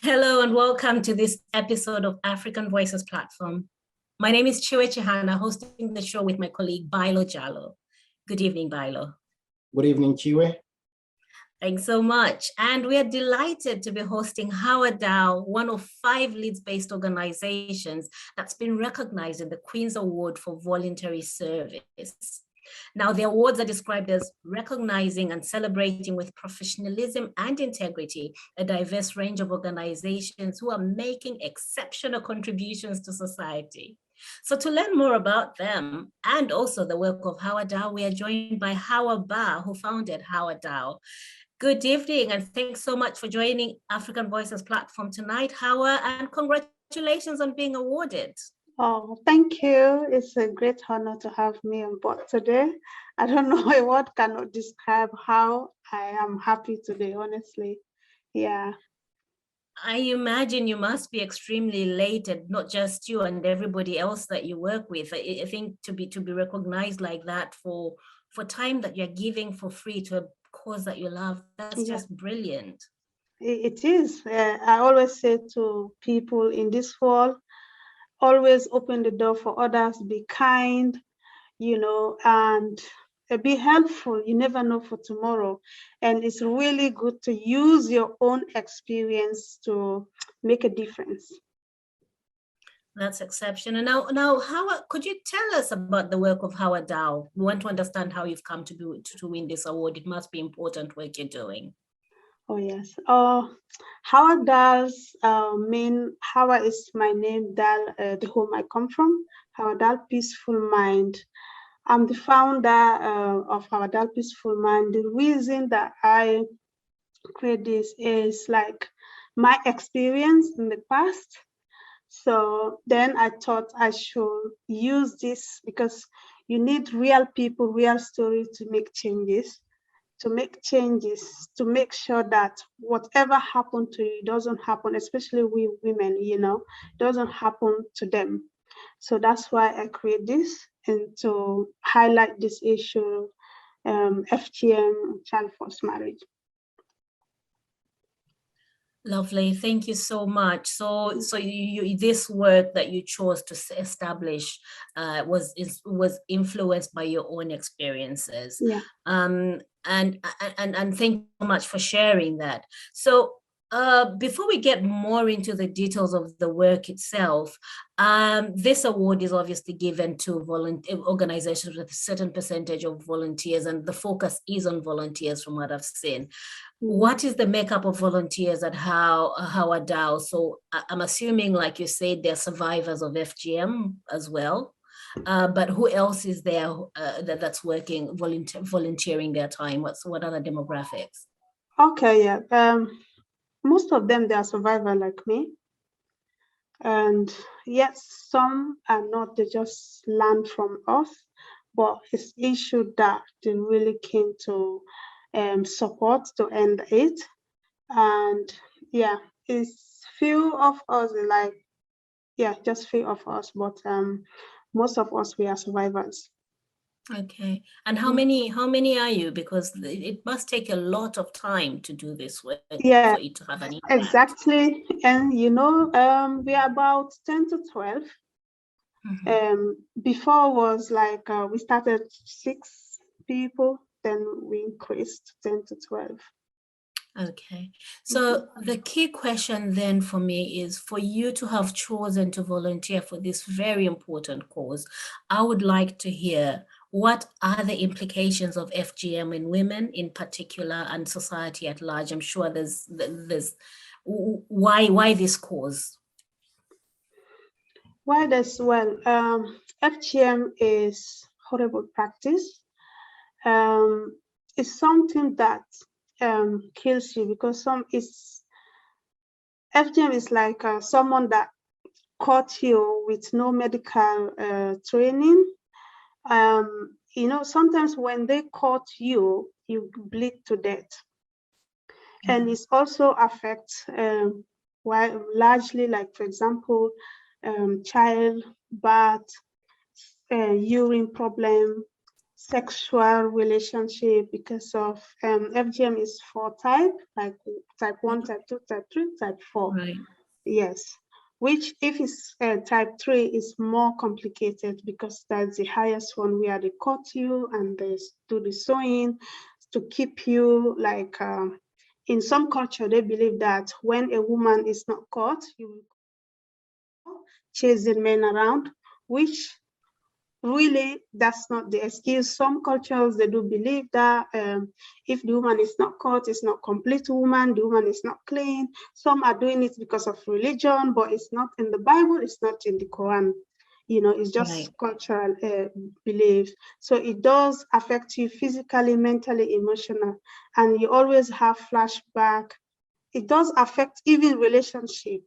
Hello and welcome to this episode of African Voices Platform. My name is Chiwe Chihana, hosting the show with my colleague Bailo Jalo. Good evening, Bailo. Good evening, Chiwe. Thanks so much. And we are delighted to be hosting HawaDal, one of 5 Leeds-based organizations that's been recognized in the Queen's Award for Voluntary Service. Now, the awards are described as recognizing and celebrating with professionalism and integrity a diverse range of organizations who are making exceptional contributions to society. So to learn more about them and also the work of HawaDal, we are joined by Hawa Ba, who founded HawaDal. Good evening, and thanks so much for joining African Voices Platform tonight, Hawa, and congratulations on being awarded. Oh, thank you. It's a great honor to have me on board today. I don't know a word cannot describe how I am happy today, honestly. Yeah. I imagine you must be extremely elated, not just you and everybody else that you work with. I think to be recognized like that for time that you're giving for free to a cause that you love, that's just brilliant. It is. I always say to people in this world, always open the door for others, be kind, and be helpful. You never know for tomorrow. And it's really good to use your own experience to make a difference. That's exceptional. Now, Hawa, could you tell us about the work of HawaDal? We want to understand how you've come to win this award. It must be important work you're doing. Oh, yes. HawaDal's Hawa is my name, Dal, the home I come from, HawaDal Peaceful Mind. I'm the founder of HawaDal Peaceful Mind. The reason that I create this is like my experience in the past. So then I thought I should use this because you need real people, real stories to make changes. To make sure that whatever happened to you doesn't happen, especially we women, doesn't happen to them. So that's why I create this and to highlight this issue, FGM, child forced marriage. Lovely, thank you so much. So you this work that you chose to establish was influenced by your own experiences. Yeah. And thank you so much for sharing that. So before we get more into the details of the work itself, this award is obviously given to organizations with a certain percentage of volunteers, and the focus is on volunteers from what I've seen. What is the makeup of volunteers at HawaDal? So I'm assuming, like you said, they're survivors of FGM as well. But who else is there that's working, volunteering their time? What are the demographics? Okay, yeah. Most of them, they are survivors like me. And yes, some are not, they just learn from us, but it's issue that they really came to support to end it. And yeah, it's few of us, just few of us, but most of us, we are survivors. Okay, and how many are you? Because it must take a lot of time to do this work for it to have an impact. Exactly. And we are about 10 to 12. Before was like we started 6 people, then we increased 10 to 12. Okay, so the key question then for me is, for you to have chosen to volunteer for this very important cause, I would like to hear, what are the implications of FGM in women in particular and society at large? I'm sure there's why this cause? Why this? Well, FGM is horrible practice. It's something that kills you, because FGM is like someone that caught you with no medical training. Sometimes when they caught you, you bleed to death. And it also affects largely, like, for example, childbirth, urine problem, sexual relationship because of FGM is 4 types, like type 1, type 2, type 3, type 4. Right. Yes, which if it's type 3 is more complicated because that's the highest one where they cut you and they do the sewing to keep you like, in some culture, they believe that when a woman is not caught, you will chasing men around, which really that's not the excuse. Some cultures, they do believe that if the woman is not caught, it's not complete woman, the woman is not clean. Some are doing it because of religion, but it's not in the Bible, it's not in the Quran. You know, it's just Right. cultural beliefs. So it does affect you physically, mentally, emotional, and you always have flashback. It does affect even relationship.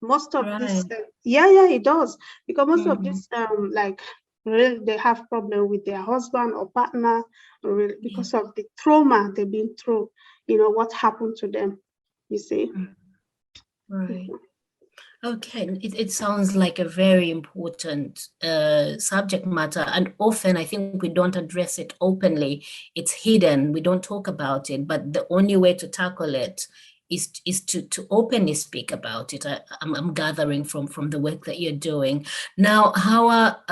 Most of this, Right. yeah, it does, because most of Mhm. this, like, they have problem with their husband or partner, because of the trauma they've been through. You know what happened to them. You see. Right. Okay, it sounds like a very important subject matter, and often I think we don't address it openly. It's hidden, we don't talk about it, but the only way to tackle it is to openly speak about it. I'm gathering from the work that you're doing. Now, Hawa,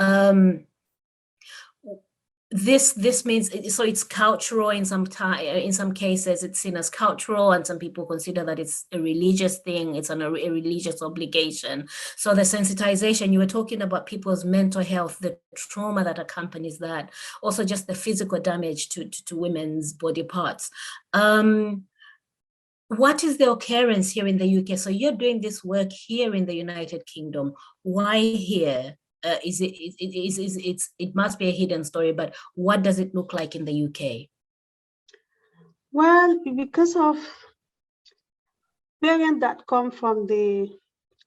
this means so it's cultural in some cases it's seen as cultural, and some people consider that it's a religious thing, it's a religious obligation. So the sensitization, you were talking about people's mental health, the trauma that accompanies that, also just the physical damage to women's body parts. What is the occurrence here in the UK? So you're doing this work here in the United Kingdom. Why here? It must be a hidden story, but what does it look like in the UK? Well, because of parents that come from the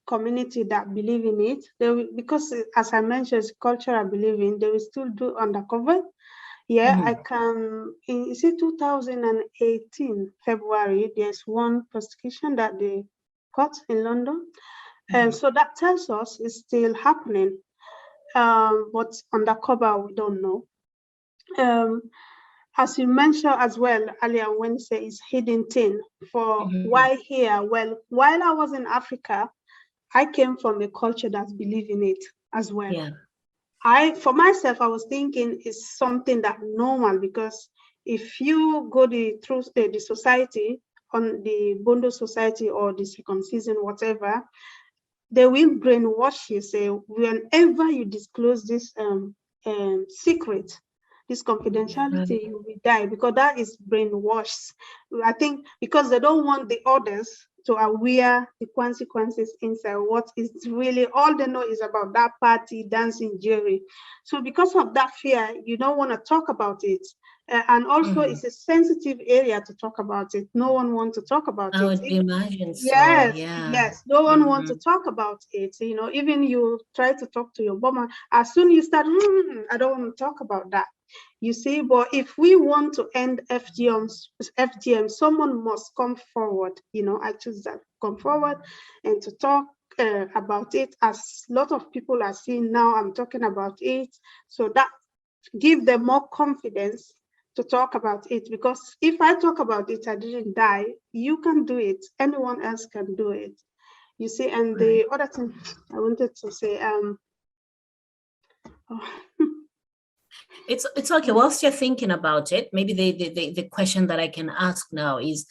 community that believe in it, they will, because as I mentioned, it's cultural believing, they will still do undercover. Yeah, I can, is it 2018, February, there's one prosecution that they caught in London. And so that tells us it's still happening. But undercover, we don't know. As you mentioned as well earlier, when you say it's hidden thing for why here? Well, while I was in Africa, I came from a culture that believes in it as well. Yeah. For myself, I was thinking it's something that normal, because if you go through the society, on the Bondo society or the circumcision, whatever, they will brainwash you, say, whenever you disclose this secret, this confidentiality, you will die, because that is brainwashed. I think because they don't want the others to aware the consequences inside. What is really, all they know is about that party, dancing, jury. So because of that fear, you don't want to talk about it. And also it's a sensitive area to talk about it. No one wants to talk about I it. would imagine so, Yes, yeah. yes. No one wants to talk about it. You know, even you try to talk to your mama, as soon as you start, I don't want to talk about that. You see, but if we want to end FGM, someone must come forward. You know, I choose that, come forward and to talk about it. As a lot of people are seeing now, I'm talking about it. So that give them more confidence to talk about it, because if I talk about it, I didn't die. You can do it. Anyone else can do it. You see, and the other thing I wanted to say, It's okay. Whilst you're thinking about it, maybe the question that I can ask now is,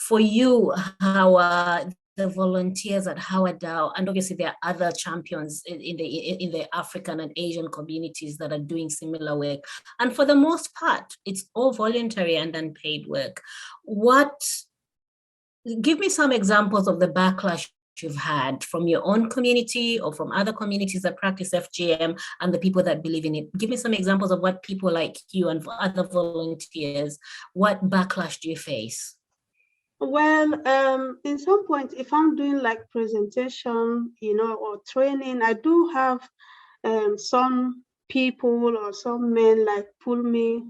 for you, how the volunteers at HawaDal, and obviously there are other champions in the African and Asian communities that are doing similar work, and for the most part, it's all voluntary and unpaid work. Give me some examples of the backlash you've had from your own community or from other communities that practice FGM and the people that believe in it. Give me some examples of what people like you and other volunteers, what backlash do you face? well, in some point, if I'm doing like presentation, you know, or training, I do have some people or some men like pull me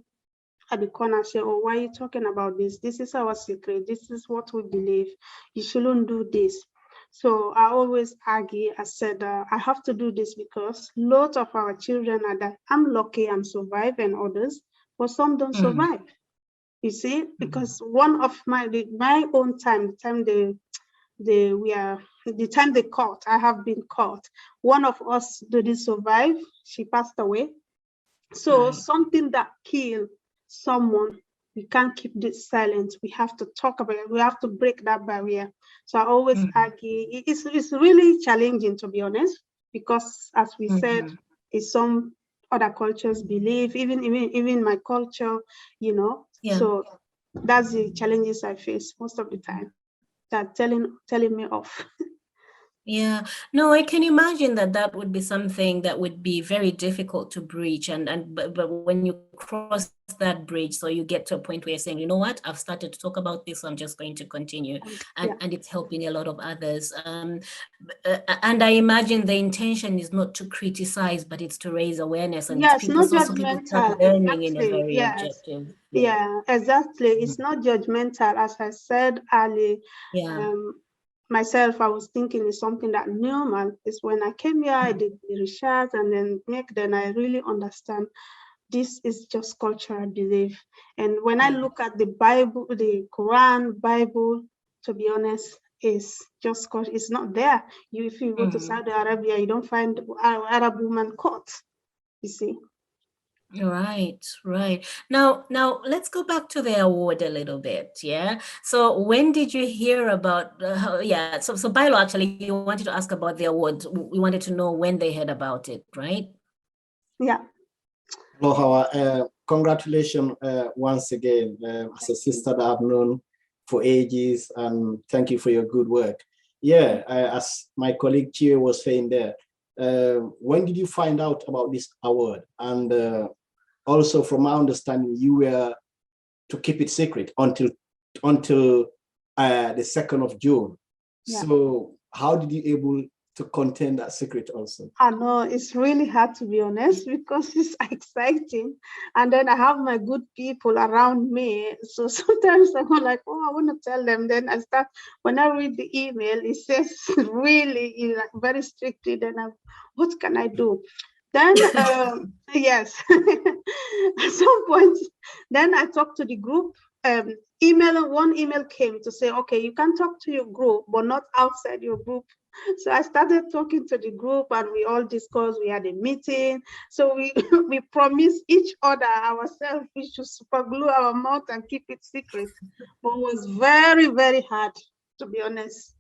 at the corner, say, oh, why are you talking about this? This is our secret. This is what we believe. You shouldn't do this. So I always argue. I said, I have to do this because lots of our children are that I'm lucky I'm surviving others, but some don't survive. You see, because one of my own time, the time they caught, I have been caught. One of us didn't survive. She passed away. So something that killed someone, we can't keep this silent. We have to talk about it. We have to break that barrier. So I always argue. It's really challenging, to be honest, because as we said, it's some other cultures believe, even my culture, you know. So that's the challenges I face most of the time. That telling me off. Yeah, no, I can imagine that would be something that would be very difficult to breach, but when you cross that bridge, so you get to a point where you're saying, you know what, I've started to talk about this, so I'm just going to continue, and it's helping a lot of others. And I imagine the intention is not to criticize, but it's to raise awareness, and yes, people, not so people start judgmental. learning in a Exactly. very objective way. Yeah, exactly. It's not judgmental, as I said earlier. Myself, I was thinking it's something that normal. Is when I came here, I did the research, and then I really understand this is just cultural belief. And when I look at the Bible, the Quran, Bible, to be honest, is just it's not there. If you go to Saudi Arabia, you don't find Arab woman caught. You see. Right. Now let's go back to the award a little bit. Yeah. So when did you hear about? So Bilo, actually, you wanted to ask about the award. We wanted to know when they heard about it, right? Yeah. Hello, Hawa. Congratulations once again as a sister that I've known for ages, and thank you for your good work. Yeah, as my colleague Chie was saying there, when did you find out about this award? And also, from my understanding, you were to keep it secret until the 2nd of June. Yeah. So how did you able to contain that secret also? I know it's really hard, to be honest, because it's exciting. And then I have my good people around me. So sometimes I'm like, oh, I want to tell them. Then when I read the email, it says really very strictly, then what can I do? Then, yes, at some point, then I talked to the group. One email came to say, okay, you can talk to your group, but not outside your group. So I started talking to the group, and we all discussed. We had a meeting. So we we promised each other ourselves we should super glue our mouth and keep it secret. But it was very, very hard, to be honest.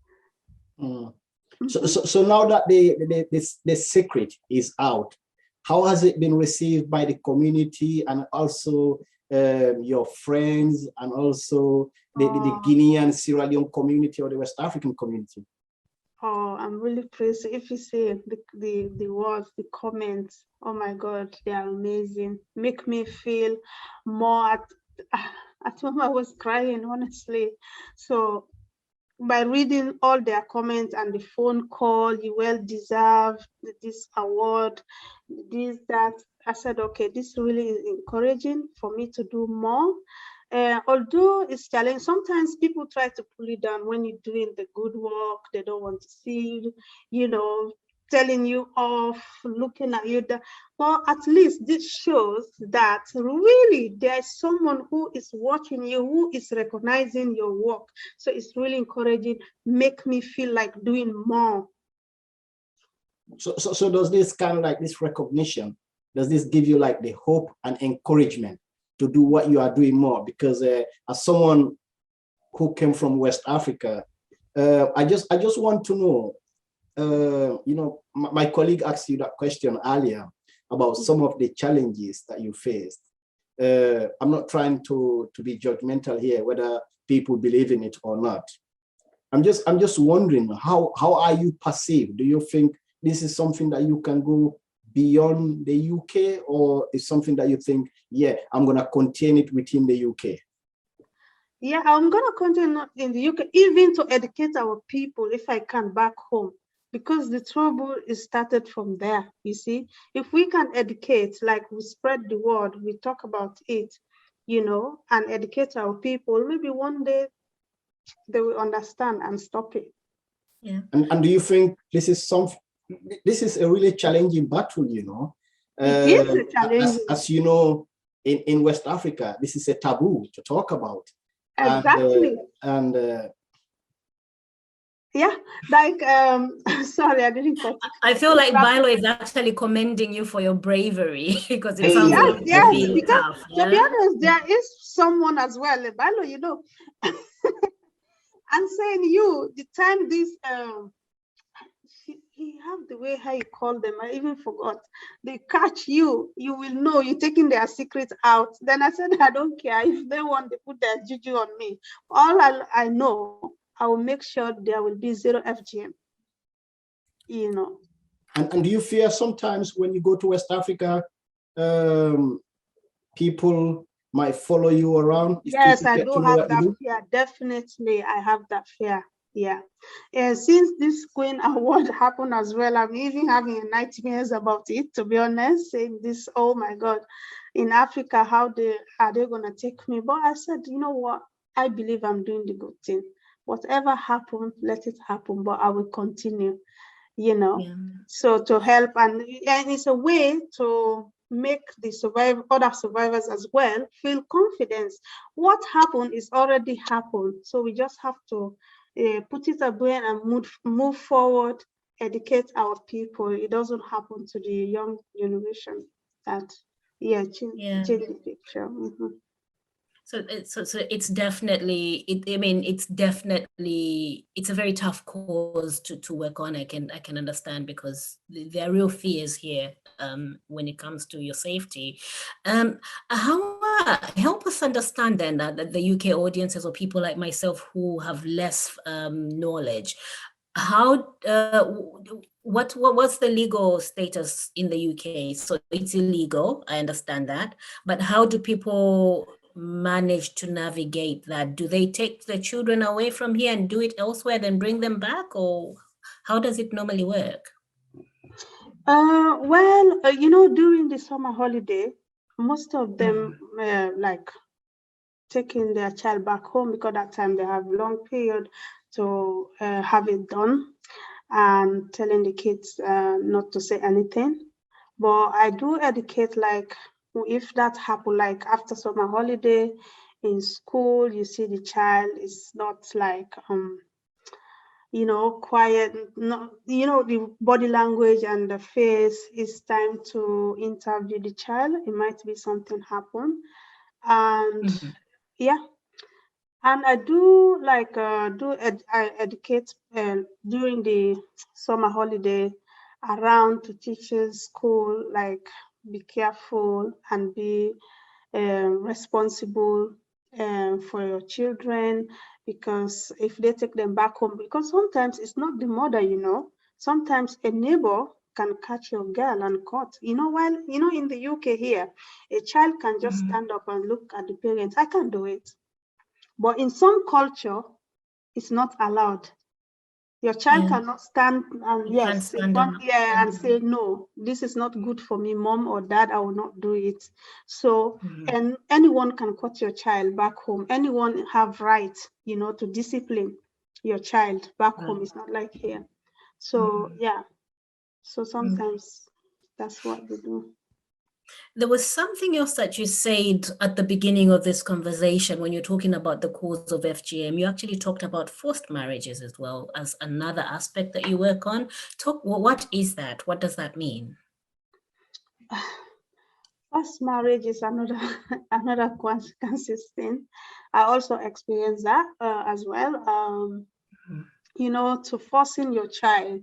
So now that the secret is out, how has it been received by the community and also your friends and also the Guinean, Sierra Leone community or the West African community? Oh, I'm really pleased. If you see the words, the comments, oh my God, they are amazing. Make me feel more at home. I was crying, honestly. So by reading all their comments and the phone call, you well deserve this award, this, that. I said, okay, this really is encouraging for me to do more. Although it's challenging, sometimes people try to pull you down when you're doing the good work. They don't want to see you, telling you off, looking at you. But at least this shows that really there's someone who is watching you, who is recognizing your work. So it's really encouraging, make me feel like doing more. So does this kind of like this recognition, does this give you like the hope and encouragement to do what you are doing more? Because as someone who came from West Africa, I just want to know, my colleague asked you that question earlier about some of the challenges that you faced. I'm not trying to be judgmental here, whether people believe in it or not. I'm just wondering, how are you perceived? Do you think this is something that you can go beyond the UK, or is something that you think, yeah, I'm going to contain it within the UK? Yeah, I'm going to continue in the UK, even to educate our people if I can back home, because the trouble is started from there, you see. If we can educate, like we spread the word, we talk about it, and educate our people, maybe one day they will understand and stop it. Yeah. And do you think this is a really challenging battle, It is a challenge. As you know, in West Africa, this is a taboo to talk about. Exactly. Yeah, like sorry, I didn't cut. I feel like Bilo is actually commending you for your bravery because it sounds like yes, really because tough. to be honest, there is someone as well, Bilo, you know. I'm saying the time this he have the way how you call them, I even forgot. They catch you, you will know you're taking their secrets out. Then I said, I don't care if they want to put their juju on me. All I know, I will make sure there will be 0 FGM. You know. And do you fear sometimes when you go to West Africa, people might follow you around? Yes, I do have that fear. Definitely, I have that fear. Yeah. Since this Queen Award happened as well, I'm even having nightmares about it, to be honest, saying this, oh my God, in Africa, how are they going to take me? But I said, you know what? I believe I'm doing the good thing. Whatever happens, let it happen, but I will continue, you know. Yeah. So to help, and it's a way to make the other survivors as well feel confidence. What happened is already happened. So we just have to put it away and move forward, educate our people. It doesn't happen to the young generation that, change the picture. Mm-hmm. So it's definitely, it's a very tough cause to work on. I can understand, because there are real fears here when it comes to your safety. Help us understand then that the UK audiences, or people like myself who have less knowledge, what's the legal status in the UK? So it's illegal, I understand that, but how do people manage to navigate that? Do they take the children away from here and do it elsewhere, then bring them back, or how does it normally work? During the summer holiday, most of them like taking their child back home, because that time they have long period to have it done, and telling the kids not to say anything. But I do educate, like, if that happen, like after summer holiday in school, you see the child is not like quiet, the body language and the face, is time to interview the child. It might be something happen. And and I do I educate during the summer holiday around to teachers, school, like, be careful and be responsible for your children, because if they take them back home, because sometimes it's not the mother, sometimes a neighbor can catch your girl and cut, while, in the UK here, a child can just stand up and look at the parents. I can't do it. But in some culture, it's not allowed. Your child cannot stand and and say, no, this is not good for me, mom or dad, I will not do it. So, and anyone can cut your child back home. Anyone have right, to discipline your child back home. It's not like here. So, so sometimes that's what we do. There was something else that you said at the beginning of this conversation when you're talking about the cause of FGM. You actually talked about forced marriages as well as another aspect that you work on. What is that? What does that mean? Forced marriage is another consistent. I also experienced that as well. To forcing your child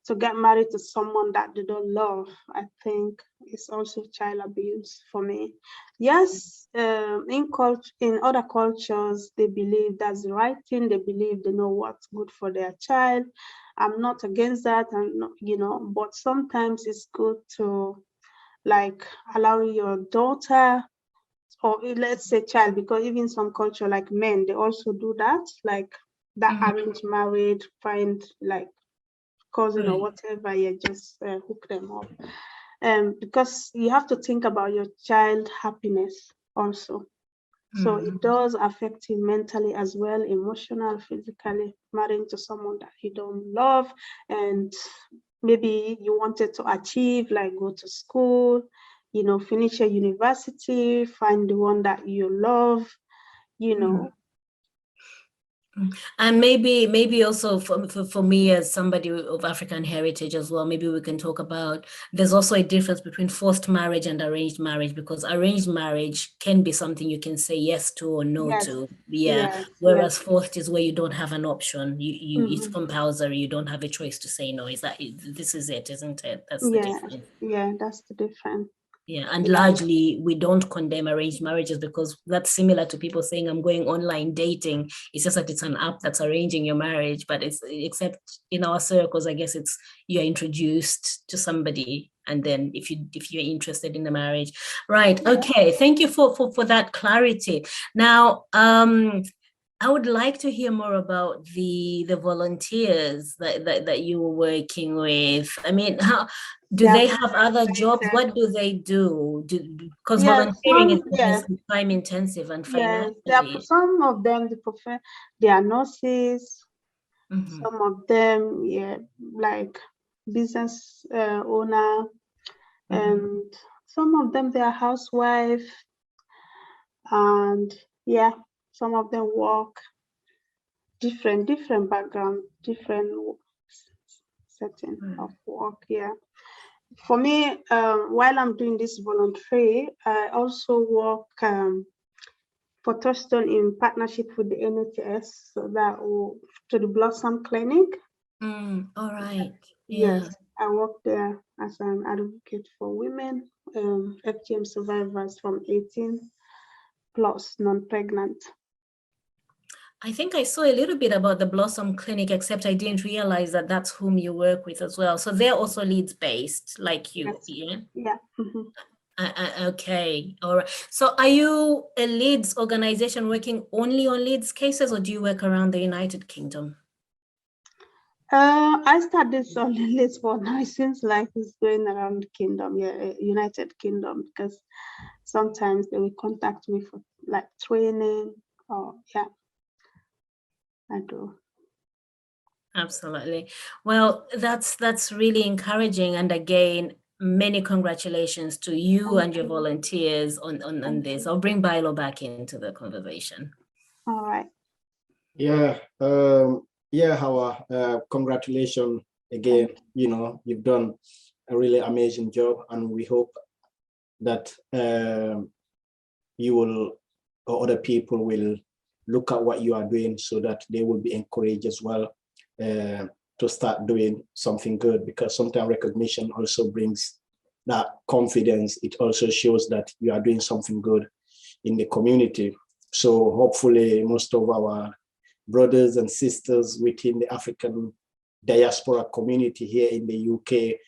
to get married to someone that they don't love, I think is also child abuse for me. Yes, in other cultures, they believe that's the right thing. They believe they know what's good for their child. I'm not against that, but sometimes it's good to, like, allowing your daughter, or let's say child, because even some culture, like men, they also do that, like that arranged marriage, find like cousin or whatever, just hook them up. Because you have to think about your child happiness also. So it does affect him mentally as well, emotional, physically, marrying to someone that you don't love, and maybe you wanted to achieve, like go to school, finish your university, find the one that you love, And maybe also for me as somebody of African heritage as well, maybe we can talk about, there's also a difference between forced marriage and arranged marriage, because arranged marriage can be something you can say yes to or no Yes. to. Yes, Whereas yes. forced is where you don't have an option. It's Mhm. compulsory. You don't have a choice to say no. This is it, isn't it? That's the Yeah, difference. yeah, that's the difference. Yeah, and Yeah. largely we don't condemn arranged marriages because that's similar to people saying I'm going online dating. It's just that it's an app that's arranging your marriage, but it's, except in our circles, I guess it's you're introduced to somebody, and then if you're interested in the marriage, right? Okay, thank you for that clarity. Now, I would like to hear more about the volunteers that you were working with. I mean, how do Yeah, they very have other jobs? excited. What do they do? Because Yeah, volunteering is yeah, obviously time intensive and yes. There are financially. some of them they are nurses. Mhm. Some of them, yeah, like business owner, and some of them they are housewife, and yeah, some of them work different background, different setting of work. Yeah. For me, while I'm doing this voluntary, I also work for Touchstone in partnership with the NHS, so that to the Blossom Clinic. All right. Yes, Yeah. I work there as an advocate for women, FGM survivors from 18 plus, non-pregnant. I think I saw a little bit about the Blossom Clinic, except I didn't realize that that's whom you work with as well. So they're also Leeds based, like you, Yes. yeah? Yeah. Mhm. Okay, all right. So are you a Leeds organization working only on Leeds cases, or do you work around the United Kingdom? I started on the list, but now it seems like it's going around the kingdom, yeah, United Kingdom, because sometimes they will contact me for like training, or yeah, I do. Absolutely. Well, that's really encouraging. And again, many congratulations to you Thank and your you. volunteers on Thank this. you. I'll bring Bilo back into the conversation. All right. Yeah, Hawa, congratulations again. You've done a really amazing job, and we hope that you will, or other people will look at what you are doing so that they will be encouraged as well to start doing something good, because sometimes recognition also brings that confidence. It also shows that you are doing something good in the community. So hopefully most of our brothers and sisters within the African diaspora community here in the UK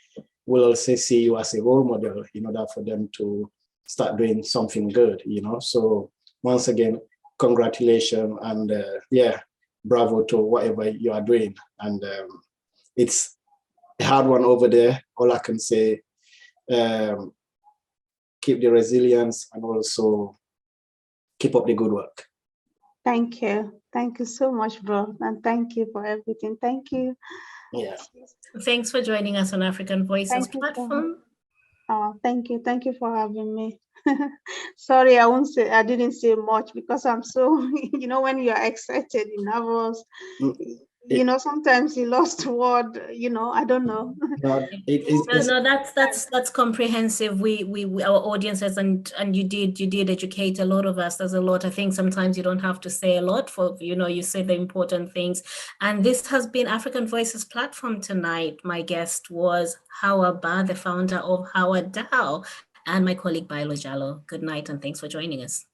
will also see you as a role model in order for them to start doing something good, So once again, congratulations, and bravo to whatever you are doing. And it's a hard one over there. All I can say, keep the resilience and also keep up the good work. Thank you. Thank you so much, bro. And thank you for everything. Thank you. Yeah. Thanks for joining us on African Voices platform. Thank you. Thank you for having me. Sorry, I didn't say much because I'm so, when you're excited, nervous, sometimes you lost word, I don't know. No, No, that's comprehensive. We our audiences, and you did educate a lot of us. There's a lot. I think sometimes you don't have to say a lot for, you say the important things. And this has been African Voices platform tonight. My guest was Hawa, the founder of HawaDal, and my colleague Bilo Jallo. Good night, and thanks for joining us.